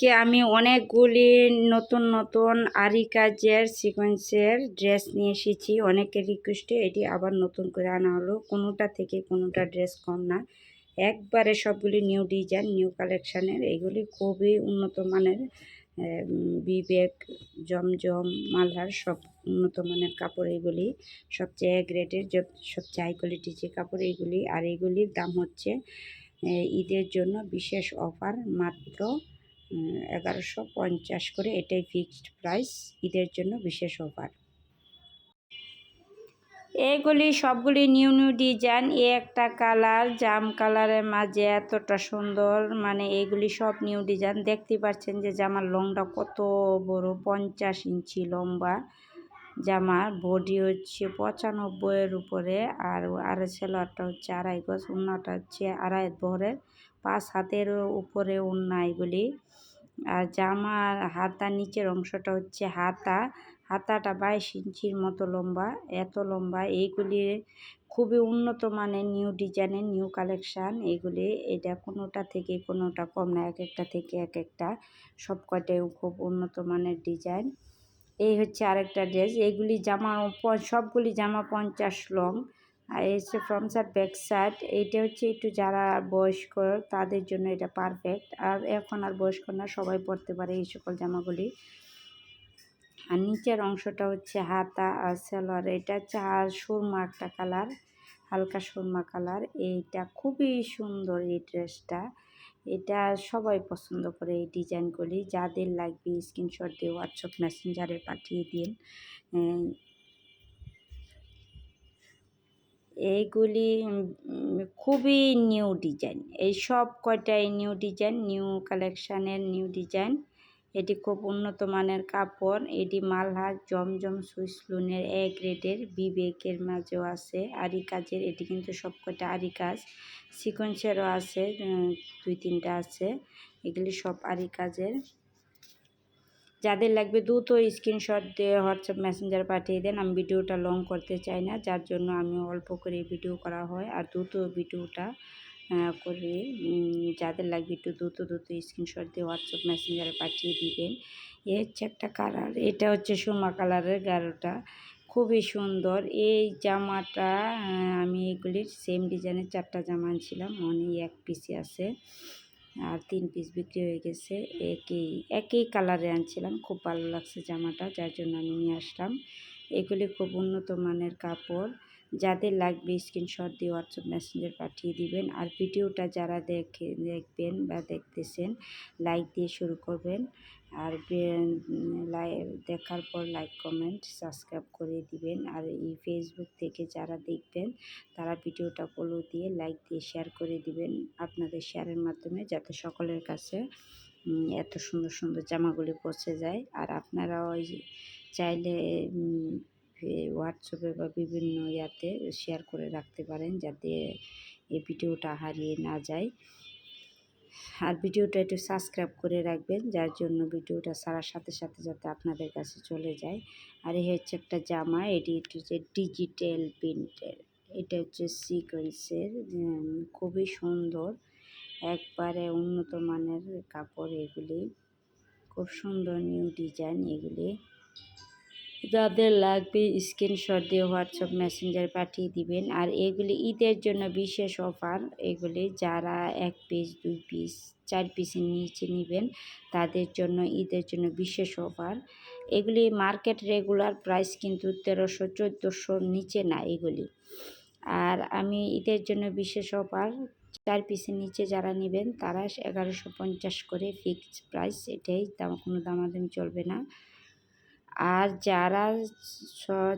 আজকে আমি অনেকগুলি নতুন নতুন আরি কাজের সিকোয়েন্সের ড্রেস নিয়ে এসেছি। অনেকের রিকোয়েস্টে এটি আবার নতুন করে আনা হলো। কোনোটা থেকে কোনোটা ড্রেস কম না, একবারে সবগুলি নিউ ডিজাইন, নিউ কালেকশানের। এগুলি খুবই উন্নত মানের, বিবেক, জমজম, মালহার সব উন্নত মানের কাপড়। এগুলি সবচেয়ে গ্রেডের, সবচেয়ে হাই কোয়ালিটির যে কাপড় এগুলি। আর এগুলির দাম হচ্ছে ঈদের জন্য বিশেষ অফার মাত্র 1150 করে। এটাই ফিক্সড প্রাইস, ঈদের জন্য বিশেষ অফার। এগুলি সবগুলি নিউ নিউ ডিজাইন। একটা কালার জাম কালারের মাঝে এতটা সুন্দর, মানে এগুলি সব নিউ ডিজাইন। দেখতে পাচ্ছেন যে জামার লংটা কত বড়, 50 ইঞ্চি লম্বা জামার। বডি হচ্ছে 95-এর উপরে, আর সেলোয়ারটা হচ্ছে 2.5 গজ, ওড়নাটা হচ্ছে 2.5 বহরের, 5 হাতের উপরে ওড়না এগুলি। আর জামার হাতা নিচের অংশটা হচ্ছে হাতাটা 22 ইঞ্চির মতো লম্বা, এত লম্বা। এইগুলি খুবই উন্নত মানের নিউ ডিজাইনের, নিউ কালেকশান এগুলি। এটা কোনোটা থেকে কোনোটা কম না, এক একটা থেকে এক একটা, সব কয়টাই খুব উন্নত মানের ডিজাইন। এই হচ্ছে আরেকটা ড্রেস। এইগুলি জামা, সবগুলি জামা 50 লং। আর এই হচ্ছে ফ্রন্ট সাইড, ব্যাক সাইড। এইটা হচ্ছে একটু যারা বয়স্ক তাদের জন্য এটা পারফেক্ট। আর এখন আর বয়স্ক না, সবাই পরতে পারে এই সকল জামাগুলি। আর নিচের অংশটা হচ্ছে হাতা আর সালোয়ার। এটা হচ্ছে আর সুরমা একটা কালার, হালকা সুরমা কালার। এইটা খুবই সুন্দর এই ড্রেসটা, এটা সবাই পছন্দ করে এই ডিজাইনগুলি। যাদের লাগবে স্ক্রিনশট দিয়ে হোয়াটসঅ্যাপ মেসেঞ্জারে পাঠিয়ে দিন। এইগুলি খুবই নিউ ডিজাইন, এই সব কয়টাই নিউ ডিজাইন, নিউ কালেকশানের নিউ ডিজাইন। এটি খুব উন্নত মানের কাপড়। এটি মালহার, জমজম, সুইসলুনের এ গ্রেডের, বিবেকের মাঝেও আছে আরি কাজের। এটি কিন্তু সব কয়টা আরি কাজ, সিকোয়েন্সেরও আছে, 2-3টা আছে। এগুলি সব আরি কাজের। যাদের লাগবে দ্রুত স্ক্রিনশট দিয়ে হোয়াটসঅ্যাপ মেসেঞ্জার পাঠিয়ে দেন। আমি ভিডিওটা লং করতে চাই না, যার জন্য আমি অল্প করে ভিডিও করা হয়, আর দ্রুত ভিডিওটা করে। যাদের লাগবে একটু দ্রুত স্ক্রিনশট দিয়ে হোয়াটসঅ্যাপ মেসেঞ্জারে পাঠিয়ে দিবেন। এ হচ্ছে একটা কালার, এটা হচ্ছে সুরমা কালারের গাঢ়টা, খুবই সুন্দর এই জামাটা। আমি এগুলির সেম ডিজাইনের 4টা জামা আনছিলাম, অনেক এক পিসই আছে, আর 3 পিস বিক্রি হয়ে গেছে। একই কালারে আনছিলাম, খুব ভালো লাগছে জামাটা, যার জন্য আমি নিয়ে আসলাম। এগুলি খুব উন্নত মানের কাপড়। যাদের লাগবে স্ক্রিনশট দিয়ে হোয়াটসঅ্যাপ মেসেঞ্জার পাঠিয়ে দিবেন। আর ভিডিওটা যারা দেখবেন বা দেখতেছেন, লাইক দিয়ে শুরু করবেন। আর দেখার পর লাইক, কমেন্ট, সাবস্ক্রাইব করে দিবেন। আর এই ফেসবুক থেকে যারা দেখবেন তারা ভিডিওটা ফলো দিয়ে, লাইক দিয়ে শেয়ার করে দিবেন, আপনাদের শেয়ারের মাধ্যমে, যাতে সকলের কাছে এত সুন্দর সুন্দর জামাগুলি পৌঁছে যায়। আর আপনারাও চাইলে হোয়াটসঅ্যাপে বা বিভিন্ন ইয়াতে শেয়ার করে রাখতে পারেন, যাতে এই ভিডিওটা হারিয়ে না যায়। আর ভিডিওটা একটু সাবস্ক্রাইব করে রাখবেন, যার জন্য ভিডিওটা ছাড়ার সাথে সাথে যাতে আপনাদের কাছে চলে যায়। আর এই হচ্ছে একটা জামা, এটি হচ্ছে ডিজিটাল প্রিন্টের, এটা হচ্ছে সিকোয়েন্সের, খুবই সুন্দর, একবারে উন্নত মানের কাপড়। এগুলি খুব সুন্দর নিউ ডিজাইন। এগুলি যাদের লাগবে স্ক্রিনশট দিয়ে হোয়াটসঅ্যাপ মেসেঞ্জার পাঠিয়ে দিবেন। আর এগুলি ঈদের জন্য বিশেষ অফার। এগুলি যারা 1 পিস, 2 পিস, 4 পিসের নিচে নেবেন তাদের জন্য ঈদের জন্য বিশেষ অফার। এগুলি মার্কেট রেগুলার প্রাইস কিন্তু 1300-1400 নিচে না এগুলি। আর আমি ঈদের জন্য বিশেষ অফার, 4 পিসের নিচে যারা নেবেন তারা 1150 করে ফিক্সড প্রাইস, এটাই, কোনো দামাদামি চলবে না। আর যারা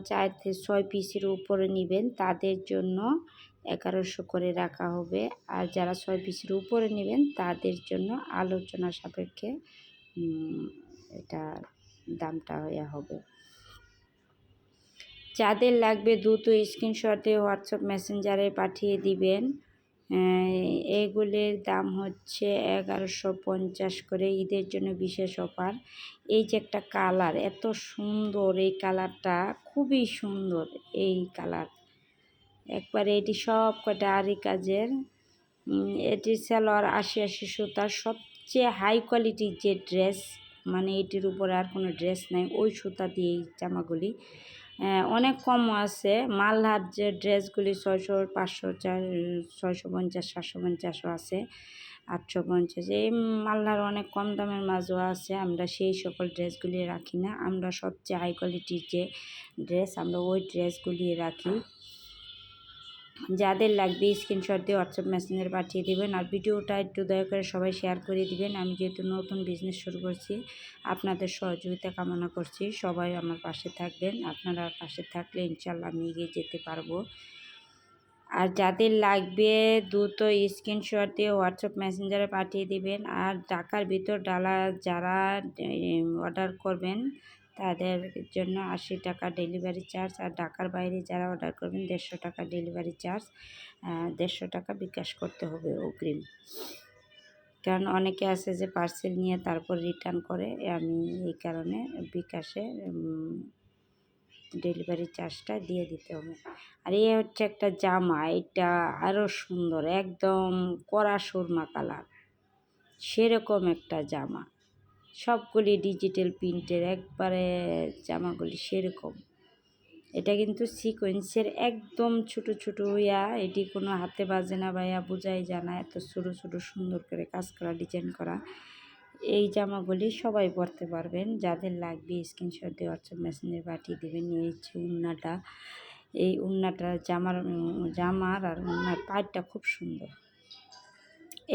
4 থেকে 6 পিসের উপরে নেবেন তাদের জন্য 1100 করে রাখা হবে। আর যারা 6 পিসের উপরে নেবেন তাদের জন্য আলোচনা সাপেক্ষে এটা দামটা হবে। যাদের লাগবে দ্রুত স্ক্রিনশটে হোয়াটসঅ্যাপ মেসেঞ্জারে পাঠিয়ে দিবেন। এগুলির দাম হচ্ছে 1150 করে, ঈদের জন্য বিশেষ অফার। এই যে একটা কালার, এত সুন্দর এই কালারটা, খুবই সুন্দর এই কালার, একবারে। এটি সব কটা আরি কাজের। এটি সালোয়ার 80 সুতার, সব সবচেয়ে হাই কোয়ালিটির যে ড্রেস, মানে এটির উপরে আর কোনো ড্রেস নাই, ওই সুতা দিয়ে এই জামাগুলি। অনেক কম আছে। মালহার যে ড্রেসগুলি 600, 500, 650, 750ও আছে, 850। এই মালহার অনেক কম দামের মাঝও আছে। আমরা সেই সকল ড্রেসগুলি রাখি না, আমরা সবচেয়ে হাই কোয়ালিটির যে ড্রেস আমরা ওই ড্রেসগুলি রাখি। যাদের লাগবে স্ক্রিনশট দিয়ে হোয়াটসঅ্যাপ মেসেঞ্জারে পাঠিয়ে দেবেন। আর ভিডিওটা একটু দয়া করে সবাই শেয়ার করে দিবেন। আমি যেহেতু নতুন বিজনেস শুরু করছি, আপনাদের সহযোগিতা কামনা করছি। সবাই আমার পাশে থাকবেন, আপনারা পাশে থাকলে ইনশাল্লাহ আমি এগিয়ে যেতে পারবো। আর যাদের লাগবে দ্রুত স্ক্রিনশট দিয়ে হোয়াটসঅ্যাপ মেসেঞ্জারে পাঠিয়ে দিবেন। আর ঢাকার ভিতর যারা অর্ডার করবেন তাদের জন্য 80 টাকা ডেলিভারি চার্জ। আর ঢাকার বাইরে যারা অর্ডার করবেন 150 টাকা ডেলিভারি চার্জ, 150 টাকা বিকাশ করতে হবে অগ্রিম। কারণ অনেকে আছে যে পার্সেল নিয়ে তারপর রিটার্ন করে, আমি এই কারণে বিকাশে ডেলিভারি চার্জটা দিয়ে দিতে হবে। আর এই হচ্ছে একটা জামা, এটা আরও সুন্দর, একদম কড়া সুরমা কালার, সেরকম একটা জামা। সবগুলি ডিজিটাল প্রিন্টের একবারে জামাগুলি সেরকম। এটা কিন্তু সিকোয়েন্সের একদম ছোট ছোট এটি কোনো হাতে বাজে না ভাইয়া, বোঝাই জানা, এত ছোটো ছোটো সুন্দর করে কাজ করা, ডিজাইন করা। এই জামাগুলি সবাই পরতে পারবেন। যাদের লাগবে স্ক্রিনশট দিয়ে হোয়াটসঅ্যাপ মেসেঞ্জারে পাঠিয়ে দেবেন। এই হচ্ছে উন্নাটা, এই উন্নাটা জামার আর উন্নার পাড়টা খুব সুন্দর।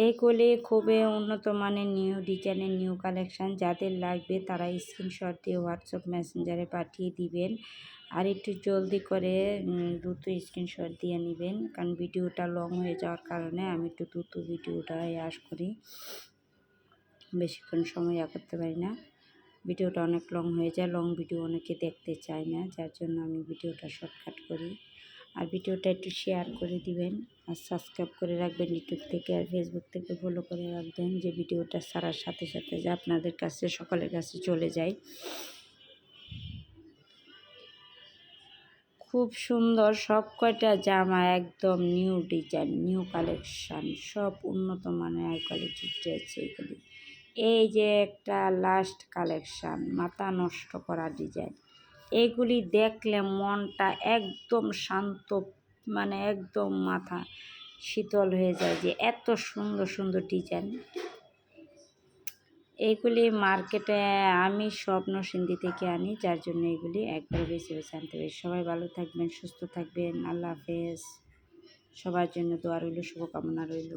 এইগুলি খুবই উন্নত মানের নিউ ডিজাইনের নিউ কালেকশান। যাদের লাগবে তারা স্ক্রিনশট দিয়ে হোয়াটসঅ্যাপ মেসেঞ্জারে পাঠিয়ে দিবেন। আর একটু জলদি করে দ্রুত স্ক্রিনশট দিয়ে নেবেন, কারণ ভিডিওটা লং হয়ে যাওয়ার কারণে আমি একটু দ্রুত ভিডিওটা করি, বেশিক্ষণ সময় করতে পারি না। ভিডিওটা অনেক লং হয়ে যায়, লং ভিডিও অনেকে দেখতে চায় না, যার জন্য আমি ভিডিওটা শর্টকাট করি। আর ভিডিওটা একটু শেয়ার করে দিবেন, আর সাবস্ক্রাইব করে রাখবেন ইউটিউব থেকে, আর ফেসবুক থেকে ফলো করে রাখবেন, যে ভিডিওটা ছাড়ার সাথে সাথে যে আপনাদের কাছে সকলের কাছে চলে যায়। খুব সুন্দর সব কয়টা জামা, একদম নিউ ডিজাইন, নিউ কালেকশান, সব উন্নত মানের হাই কোয়ালিটির ড্রেস এইগুলি। এই যে একটা লাস্ট কালেকশান, মাথা নষ্ট করা ডিজাইন, এইগুলি দেখলে মনটা একদম শান্ত, মানে একদম মাথা শীতল হয়ে যায়, যে এত সুন্দর সুন্দর ডিজাইন। এইগুলি মার্কেটে আমি স্বপ্ন সিন্ধি থেকে আনি, যার জন্য এগুলি একবারে বেশি বেশি আনতে পারি। সবাই ভালো থাকবেন, সুস্থ থাকবেন, আল্লাহ হাফেজ। সবার জন্য দোয়া রইল, শুভকামনা রইল।